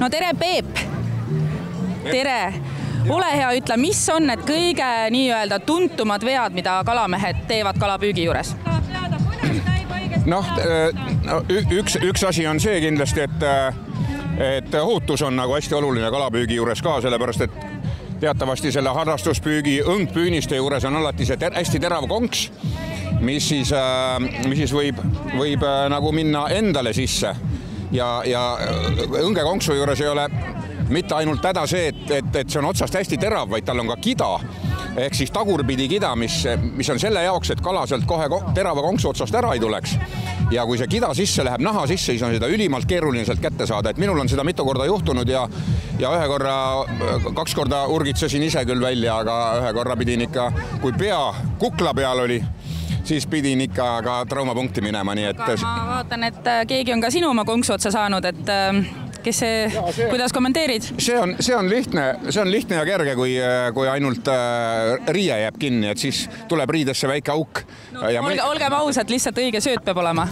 No tere, Peep! Tere! Ole hea, ütle, mis on need kõige nii-öelda tuntumad vead, mida kalamehed teevad kalapüügi juures? Noh, üks asi on see kindlasti, et ohutus on nagu hästi oluline kalapüügi juures ka, sellepärast et teatavasti selle harrastuspüügi õngpüüniste juures on alati see hästi terav konks, mis siis võib nagu minna endale sisse ja õngekonksu juures ei ole mitte ainult häda see, et see on otsast hästi terav, vaid tal on ka kida, ehk siis tagurpidi kida, mis on selle jaoks, et kala sealt kohe terava konksu otsast ära ei tuleks. Ja kui see kida sisse läheb naha sisse, siis on seda ülimalt keeruline sealt kätte saada. Et minul on seda mitu korda juhtunud ja kaks korda urgitsesin ise küll välja, aga ühe korra pidin ikka, kui pea kukla peal oli, siis pidin ikka ka traumapunkti minema. Nii et... Ma vaatan, et keegi on ka sinu oma konksu otsa saanud, et kuidas kommenteerid? See on lihtne ja kerge, kui ainult riie jääb kinni, et siis tuleb riidesse väike auk. Olgem ausad, lihtsalt õige sööt peab olema.